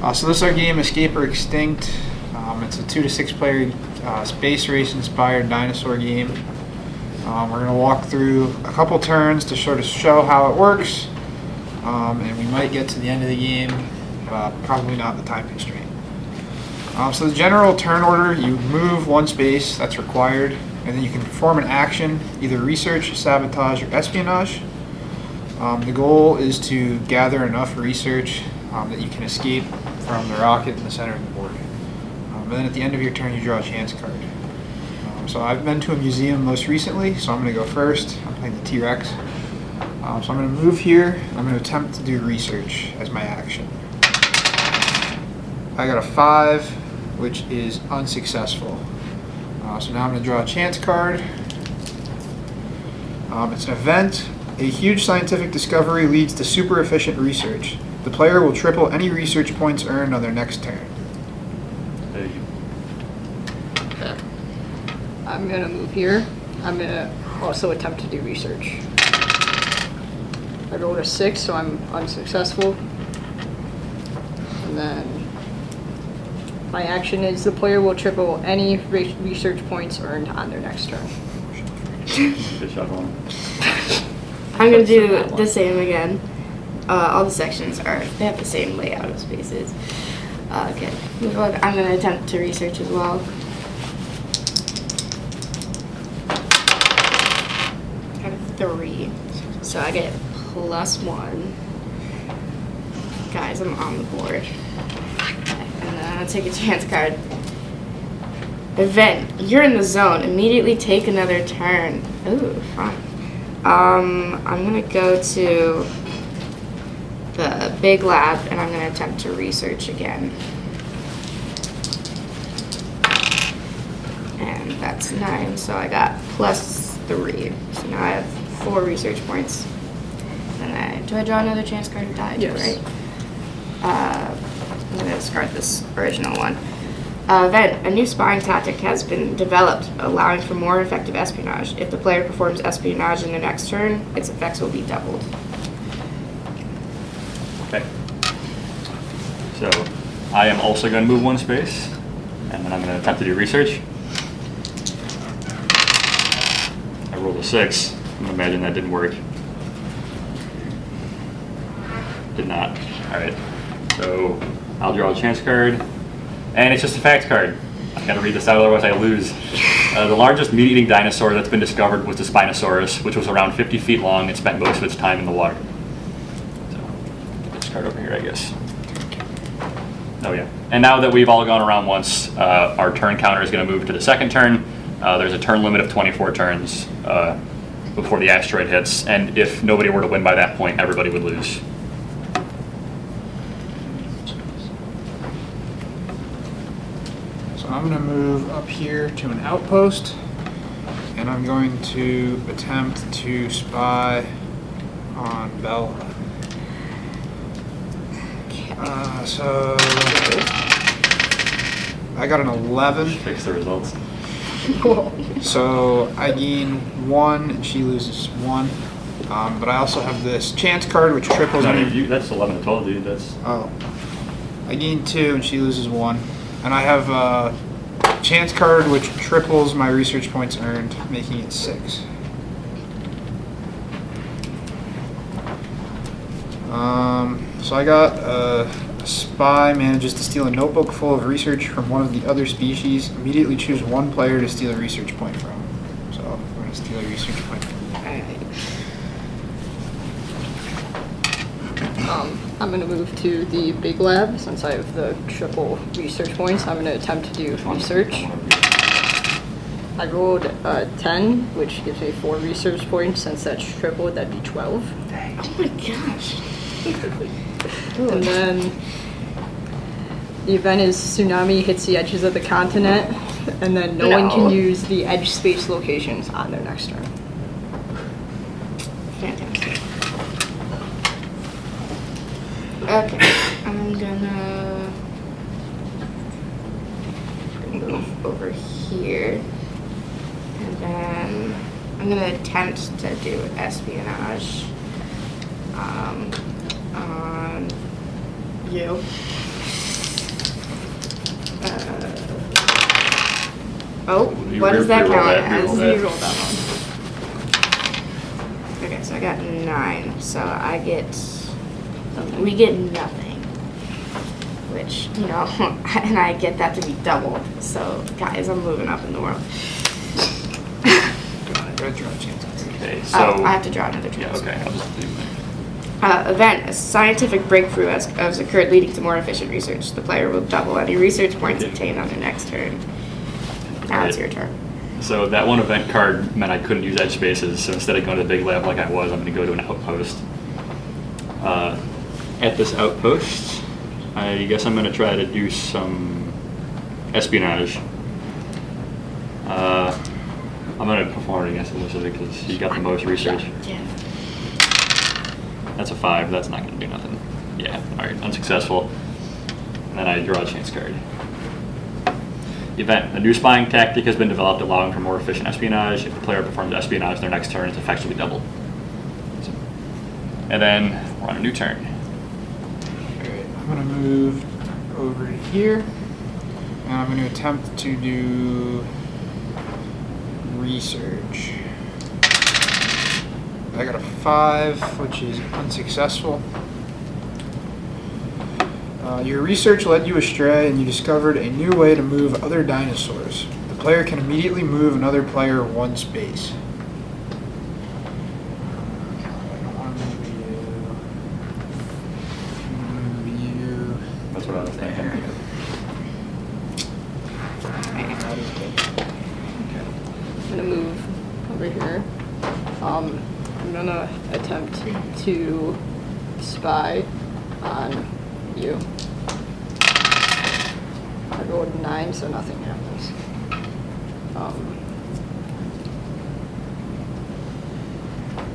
So this is our game, Escape or Extinct. It's a 2 to 6 player space race inspired dinosaur game. We're going to walk through a couple turns to sort of show how it works, and we might get to the end of the game, probably not the time constraint. So the general turn order, you move one space, that's required, and then you can perform an action, either research, sabotage, or espionage. The goal is to gather enough research that you can escape from the rocket in the center of the board. And then at the end of your turn, you draw a chance card. So I've been to a museum most recently, so I'm going to go first. I'm playing the T-Rex. So I'm going to move here. I'm going to attempt to do research as my action. I got a 5, which is unsuccessful. So now I'm going to draw a chance card. It's an event. A huge scientific discovery leads to super efficient research. The player will triple any research points earned on their next turn. I'm going to move here. I'm going to also attempt to do research. I rolled a 6, so I'm unsuccessful. And then my action is the player will triple any research points earned on their next turn. Good shot, Ron. I'm going to do the same again. All the sections they have the same layout of spaces. Okay, I'm going to attempt to research as well. I got a 3, so I get +1. Guys, I'm on the board. And then I'll take a chance card. Event, you're in the zone. Immediately take another turn. Ooh, fun. I'm going to go to the big lab, and I'm going to attempt to research again. And that's 9, so I got +3. So now I have 4 research points. And do I draw another chance card to die? Yes. Right? I'm going to discard this original one. Event, a new spying tactic has been developed, allowing for more effective espionage. If the player performs espionage in their next turn, its effects will be doubled. Okay. So I am also going to move one space, and then I'm going to attempt to do research. I rolled a 6. I'm going to imagine that didn't work. Did not. All right. So I'll draw a chance card, and it's just a fact card. I've got to read this out, otherwise I lose. The largest meat-eating dinosaur that's been discovered was the Spinosaurus, which was around 50 feet long and spent most of its time in the water. Card over here, I guess. Oh yeah. And now that we've all gone around once, our turn counter is going to move to the second turn. There's a turn limit of 24 turns before the asteroid hits, and if nobody were to win by that point, everybody would lose. So I'm going to move up here to an outpost, and I'm going to attempt to spy on Bella. So I got an 11. Fix the results. So I gain 1 and she loses 1. But I also have this chance card which triples. No, that's 11 to 12, dude. That's. Oh. I gain 2 and she loses 1. And I have a chance card which triples my research points earned, making it 6. So I got a spy manages to steal a notebook full of research from one of the other species. Immediately choose one player to steal a research point from. So we're going to steal a research point from you. I'm going to move to the big lab since I have the triple research points. I'm going to attempt to do research. I rolled a 10, which gives me 4 research points. Since that's triple, that'd be 12. Oh my gosh. And then the event is tsunami hits the edges of the continent, and then no one can use the edge space locations on their next turn. Fantastic. Okay, I'm gonna move over here, and then I'm gonna attempt to do espionage on you. Oh, You what does that reroll count that, as? reroll that. You roll that one. Okay, so I got 9. So we get nothing. Which, you know, and I get that to be doubled. So, guys, I'm moving up in the world. Red draw chances. Okay, so. Oh, I have to draw another Yeah, chance. okay, I'll just do that. Event, a scientific breakthrough has occurred leading to more efficient research. The player will double any research points obtained on their next turn. Now it's your turn. So that one event card meant I couldn't use edge spaces, so instead of going to the big lab like I was, I'm going to go to an outpost. At this outpost, I guess I'm going to try to do some espionage. I'm going to perform it against Alyssa because he's got the most research. Yeah. That's a 5. That's not going to do nothing. Yeah, alright, unsuccessful. And then I draw a chance card. Event. A new spying tactic has been developed allowing for more efficient espionage. If the player performs espionage their next turn, it's effectively doubled. And then we're on a new turn. Alright, I'm gonna move over to here. And I'm gonna attempt to do research. I got a 5, which is unsuccessful. Your research led you astray and you discovered a new way to move other dinosaurs. The player can immediately move another player 1 space. I don't want to move you. Move you. That's what I was thinking. I'm gonna move over here. I'm gonna attempt to spy on you. I rolled 9, so nothing happens.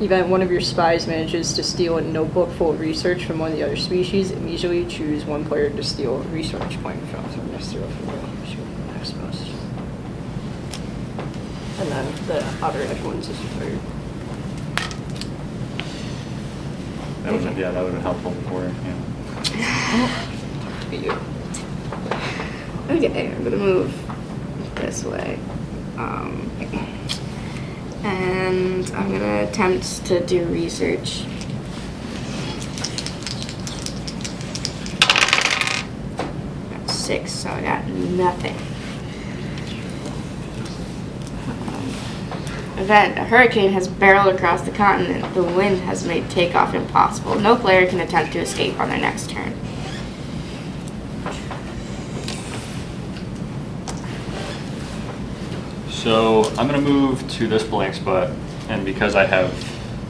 Event, one of your spies manages to steal a notebook full of research from one of the other species. Immediately choose one player to steal a research point from. So I'm gonna steal from you. Shoot, next most. And then the outer edge ones is third. That would have been helpful before. Yeah. To you. Okay, I'm gonna move this way. And I'm gonna attempt to do research. Got 6, so I got nothing. Event, a hurricane has barreled across the continent. The wind has made takeoff impossible. No player can attempt to escape on their next turn. So I'm going to move to this blank spot, and because I have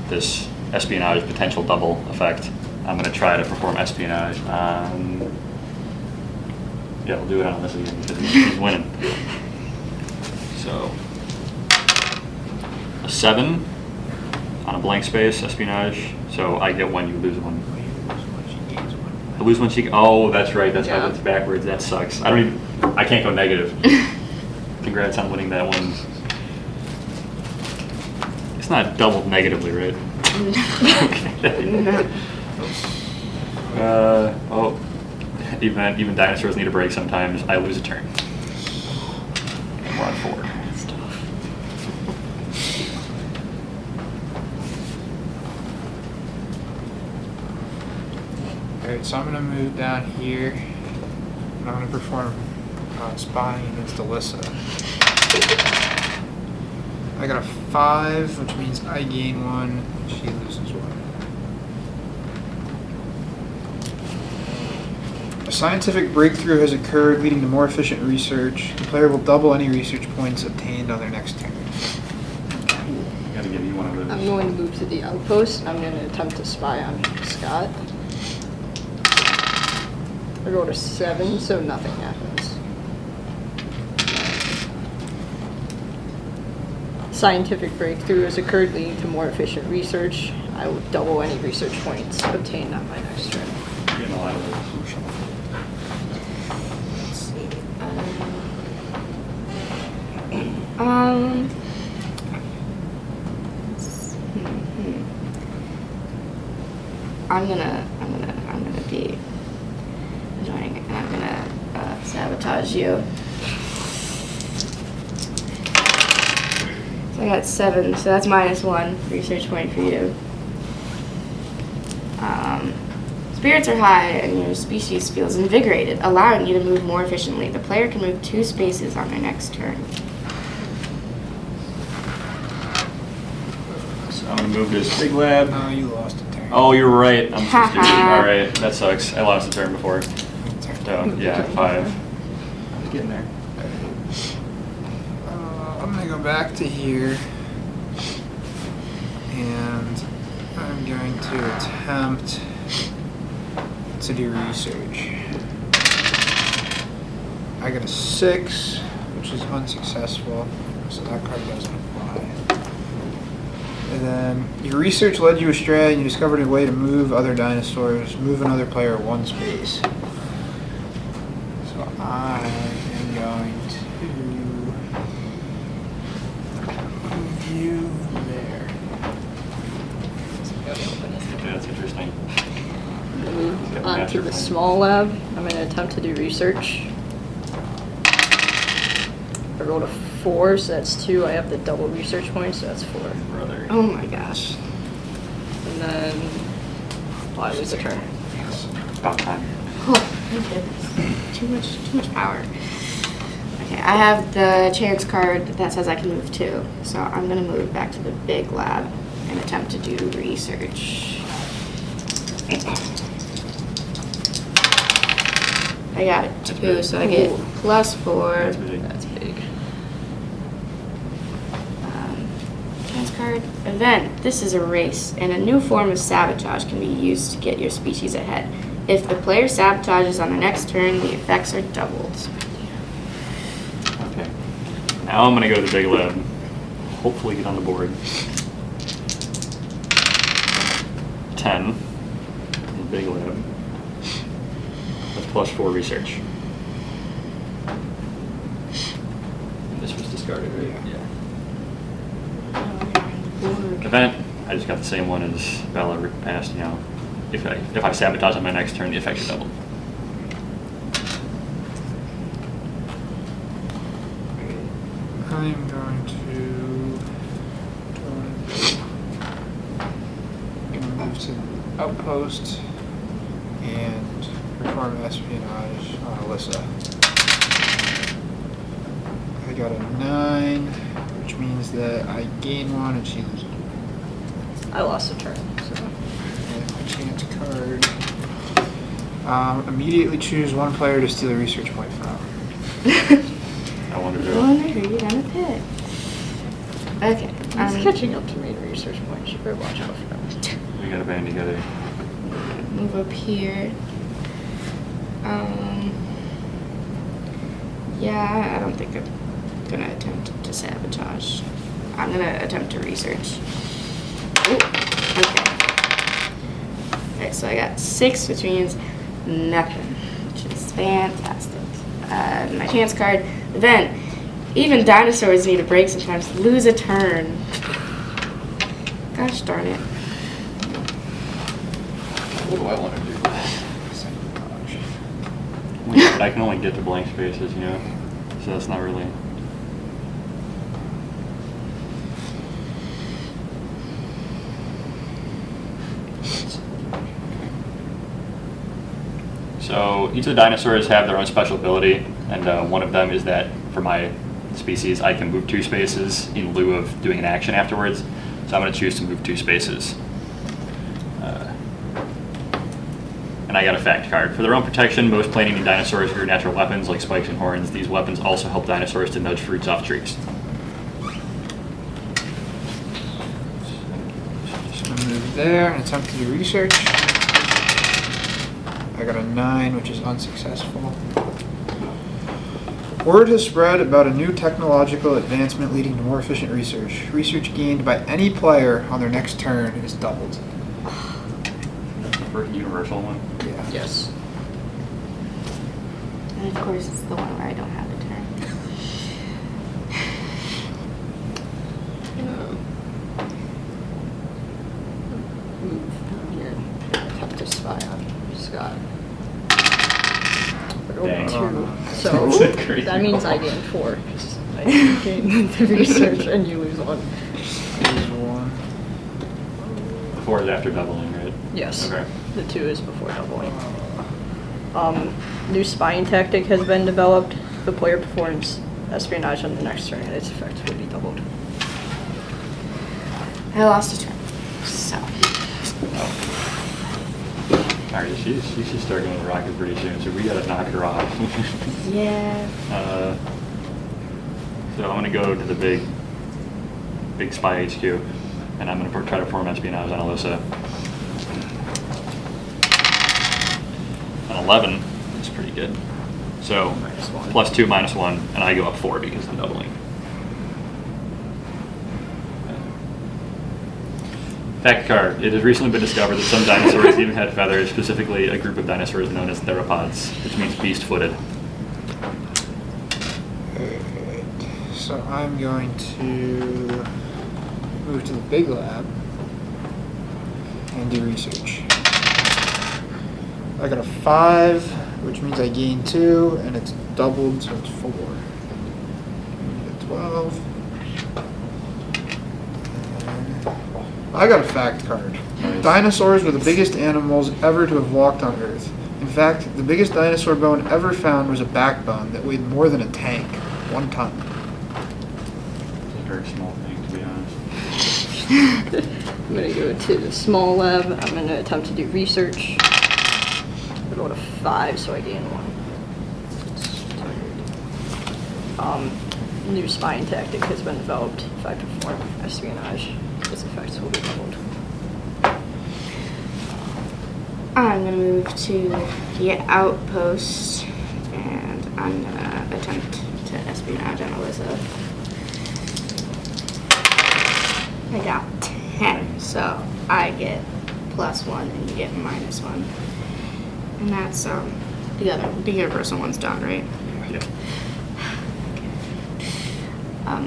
this espionage potential double effect, I'm going to try to perform espionage on. Yeah, we'll do it on this again because he's winning. So a 7 on a blank space espionage. So I get 1, you lose 1. I lose 1. Oh, that's right. That's how it's backwards. That sucks. I can't go negative. Congrats on winning that one. It's not doubled negatively, right? Oh, even dinosaurs need a break sometimes. I lose a turn. And we're on 4. That's tough. Alright, so I'm gonna move down here. And I'm gonna perform spying against Alyssa. I got a 5, which means I gain 1, she loses 1. A scientific breakthrough has occurred leading to more efficient research. The player will double any research points obtained on their next turn. Gotta give you one of those. I'm going to move to the outpost, and I'm going to attempt to spy on Scott. I rolled a 7, so nothing happens. Scientific breakthrough has occurred leading to more efficient research. I will double any research points obtained on my next turn. Getting a lot of those. Let's see. I'm gonna be annoying, and I'm gonna sabotage you. So I got 7, so that's -1 research point for you. Spirits are high and your species feels invigorated, allowing you to move more efficiently. The player can move 2 spaces on their next turn. So I'm gonna move this big lab. No, you lost a turn. Oh, you're right. I'm so stupid. All right, that sucks. I lost the turn before. So yeah, 5. I was getting there. I'm gonna go back to here, and I'm going to attempt to do research. I got a 6, which is unsuccessful, so that card doesn't apply. And then your research led you astray, and you discovered a way to move other dinosaurs, move another player 1 space. So I am going to move you there. Yeah, that's interesting. Move Got on to master the plan. small lab. I'm going to attempt to do research. I rolled a 4, so that's 2. I have the double research points, so that's 4. Brother. Oh my gosh. And then I lose a turn. About time. Oh my goodness. Too much power. Okay, I have the chance card that says I can move 2. So I'm gonna move back to the big lab and attempt to do research. I got it, 2, so I get +4. That's big. That's big. Chance card. Event. This is a race, and a new form of sabotage can be used to get your species ahead. If the player sabotages on the next turn, the effects are doubled. Okay. Now I'm gonna go to the big lab. Hopefully get on the board. 10. in the big lab. That's +4 research. And this was discarded, right? Yeah. Event. I just got the same one as Bella passed. You know, if I sabotage on my next turn, the effects are doubled. I'm going to move to the outpost and perform espionage on Alyssa. I got a 9, which means that I gain 1 and she loses 1. I lost a turn, so. And my chance card. Immediately choose 1 player to steal a research point from. I wonder I who. wonder who you're gonna pick. Okay. He's catching up to me in research points. You better watch out for him. We got a band together. Move up here. Yeah, I don't think I'm gonna attempt to sabotage. I'm gonna attempt to research. Ooh, okay. Okay, so I got 6, which means nothing, which is fantastic. My chance card. Then, even dinosaurs need a break sometimes. Lose a turn. Gosh darn it. What do I want to do? Sabotage. I can only get to blank spaces, you know, so that's not really. So each of the dinosaurs have their own special ability, and one of them is that for my species, I can move 2 spaces in lieu of doing an action afterwards. So I'm going to choose to move 2 spaces. And I got a fact card. For their own protection, most plant-eating dinosaurs grew natural weapons like spikes and horns. These weapons also help dinosaurs to nudge fruits off trees. So I'm gonna move there and attempt to do research. I got a 9, which is unsuccessful. Word has spread about a new technological advancement leading to more efficient research. Research gained by any player on their next turn is doubled. That's the first universal one. Yeah. Yes. And of course, it's the one where I don't have a turn. Move down here. Attempt to spy on Scott. But only Dang. 2. So That's crazy. that means I gain 4 because I I gain the research and you lose 1. Lose 1. 4 is after doubling, right? Yes. Okay. The 2 is before doubling. New spying tactic has been developed. The player performs espionage on the next turn, and its effects will be doubled. I lost a turn. So. Alright, she should start going to rocket pretty soon, so we gotta knock her off. Yeah. So I'm gonna go to the big spy HQ, and I'm gonna try to perform espionage on Alyssa. An 11 is pretty good. So -1. +2, -1, and I go up 4 because I'm doubling. Fact card. It has recently been discovered that some dinosaurs even had feathers, specifically a group of dinosaurs known as theropods, which means beast-footed. So I'm going to move to the big lab and do research. I got a 5, which means I gain 2, and it's doubled, so it's 4. 12. I got a fact card. Nice. Dinosaurs were the biggest animals ever to have walked on Earth. In fact, the biggest dinosaur bone ever found was a backbone that weighed more than a tank, 1 ton. It's a very small thing, to be honest. I'm going to go to the small lab. I'm going to attempt to do research. I rolled a 5, so I gain 1. New spying tactic has been developed. If I perform espionage, its effects will be doubled. I'm gonna move to the outpost, and I'm gonna attempt to espionage on Alyssa. I got 10, so I get +1 and you get -1. And that's the universal one's done, right? Yeah.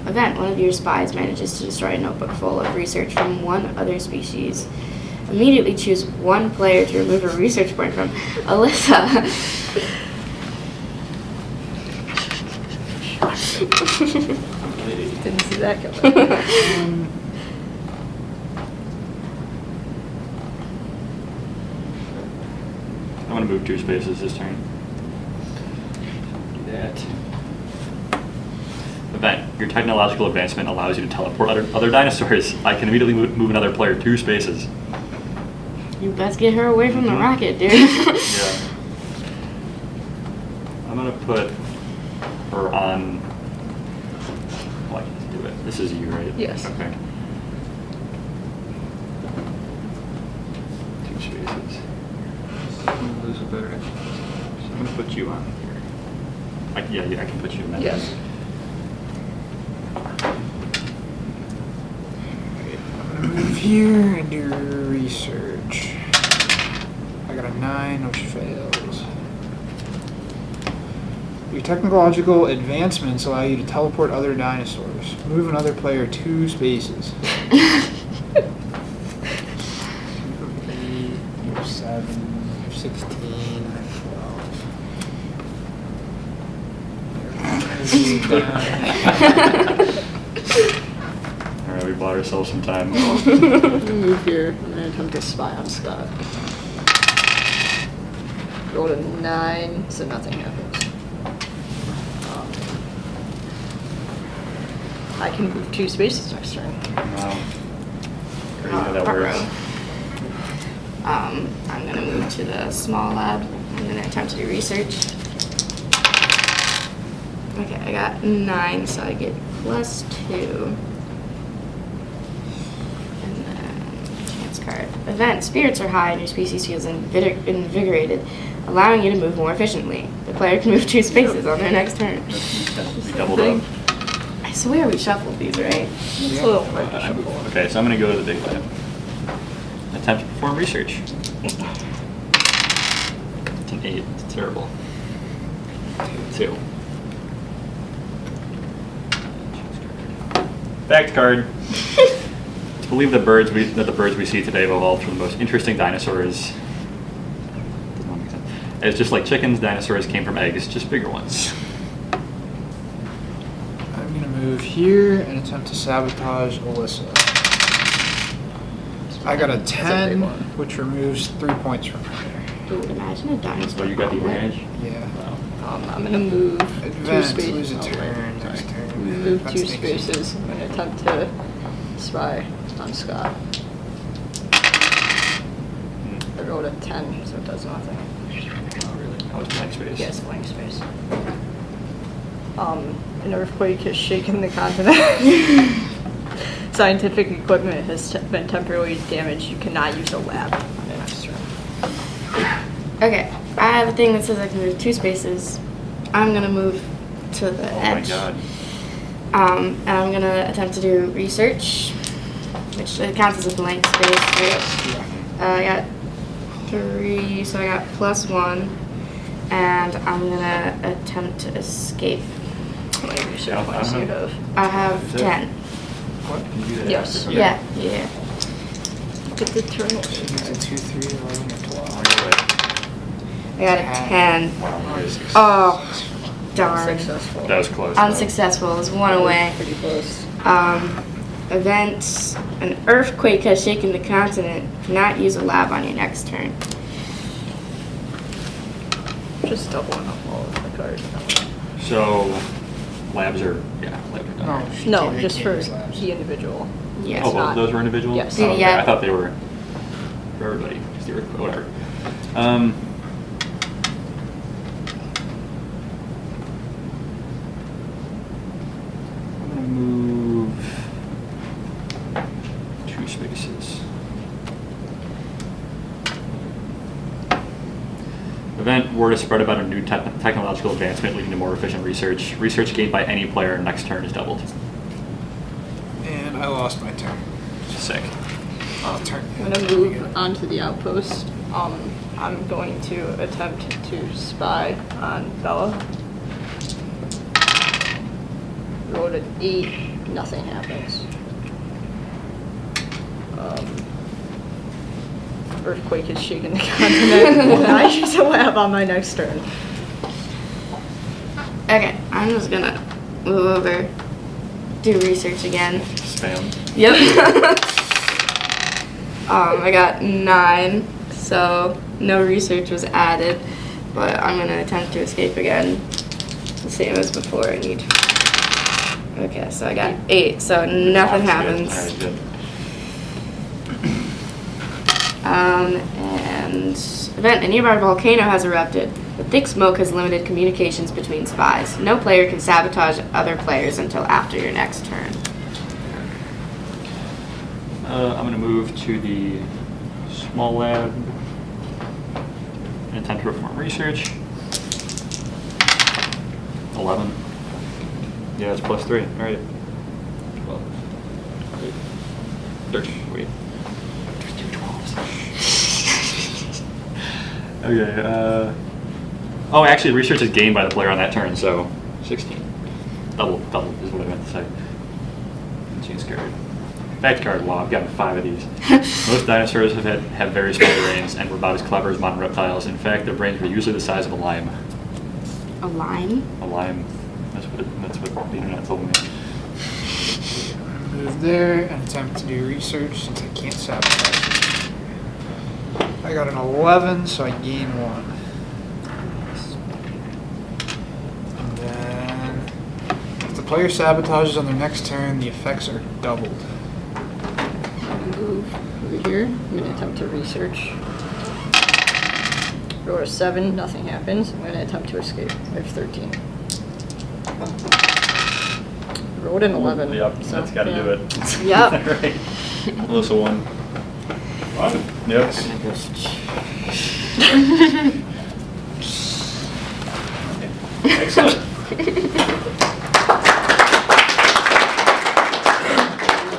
Event. One of your spies manages to destroy a notebook full of research from one other species. Immediately choose one player to remove a research point from. Alyssa. Didn't see that coming. I'm gonna move 2 spaces this turn. Do that. Event. Your technological advancement allows you to teleport other dinosaurs. I can immediately move another player 2 spaces. You best get her away from the rocket, dude. Yeah. I'm gonna put her on. Oh, I can just do it. This is you, right? Yes. Okay. 2 spaces. Those are better. So I'm going to put you on here. Yeah, I can put you in that. Yes. Move here and do research. I got a 9, which fails. Your technological advancements allow you to teleport other dinosaurs. Move another player 2 spaces. 8, 7, 16, 12. Alright, we bought ourselves some time. I'm going to move here. I'm going to attempt to spy on Scott. Rolled a 9, so nothing happens. I can move 2 spaces next turn. Wow. Crazy how that works. I'm gonna move to the small lab. I'm gonna attempt to do research. Okay, I got 9, so I get +2. And then chance card. Event. Spirits are high and your species feels invigorated, allowing you to move more efficiently. The player can move 2 spaces on their next turn. We doubled up. I swear we shuffled these, right? It's a little hard to shuffle. Okay, so I'm gonna go to the big lab. Attempt to perform research. It's an 8. It's terrible. 2. Fact card. It's believed that the birds we see today have evolved from the most interesting dinosaurs. Doesn't make sense. It's just like chickens, dinosaurs came from eggs, just bigger ones. I'm going to move here and attempt to sabotage Alyssa. I got a That's a 10, big one. which removes 3 points from her. Dude, imagine a dinosaur. So you got the advantage? Yeah. Wow. I'm gonna move Advance, 2 spaces. lose a turn next turn. Move That 2 stinks. spaces. I'm gonna attempt to spy on Scott. I rolled a 10, so it does nothing. Oh, really? That was blank space. Yes, blank space. An earthquake has shaken the continent. Scientific equipment has been temporarily damaged. You cannot use a lab on the next turn. Okay, I have a thing that says I can move 2 spaces. I'm gonna move to the Oh my edge. god. And I'm gonna attempt to do research, which counts as a blank space, right? I got 3, so I got +1, and I'm gonna attempt to escape. How many research Yeah, points do you have? I have Is it? 10. What? Can you do that Yes. after? Yeah, yeah. Get the turn. She needs a 2, 3, 11, or 12. Oh, I got a 10. wow, nice. Oh, darn. Successful. That was close. though. Unsuccessful. It was 1 away. Pretty close. Event, an earthquake has shaken the continent. Cannot use a lab on your next turn. Just doubling up all of the cards. So, labs are, yeah, labs are done. No, she No, can't- just can't for use labs. the individual. Yes. Oh, both not- of those were individual? Yes. Oh, okay. Yeah. I thought they were for everybody. Just the earthquake, whatever. I'm gonna move 2 spaces. Event, word is spread about a new technological advancement leading to more efficient research. Research gained by any player next turn is doubled. And I lost my turn. Sick. I'll turn. I'm gonna move onto the outpost. I'm going to attempt to spy on Bella. Rolled an 8, nothing happens. Earthquake has shaken the continent. Will not use a lab on my next turn. Okay, I'm just gonna move over, do research again. Spam. Yep. I got 9, so no research was added, but I'm gonna attempt to escape again. The same as before. I need. Okay, so I got 8, so nothing happens. Alright, good. And event, a nearby volcano has erupted. The thick smoke has limited communications between spies. No player can sabotage other players until after your next turn. I'm going to move to the small lab and attempt to perform research. 11. Yeah, it's +3. All right. 12. Wait. 13. Wait. There's 2 12s. Okay. Oh, actually, research is gained by the player on that turn, so 16. Double is what I meant to say. Gene scared. Fact card. Wow, I've gotten 5 of these. Most dinosaurs have very small brains and were about as clever as modern reptiles. In fact, their brains were usually the size of a lime. A lime? A lime. That's what the internet told me. Move there and attempt to do research since I can't sabotage it. I got an 11, so I gain 1. And then, if the player sabotages on their next turn, the effects are doubled. Move over here. I'm gonna attempt to research. Roll a 7, nothing happens. I'm gonna attempt to escape. I have 13. Rolled an 11. Yep, so, that's got to yeah. do it. Yep. Right. Melissa won. Yep. I'm gonna go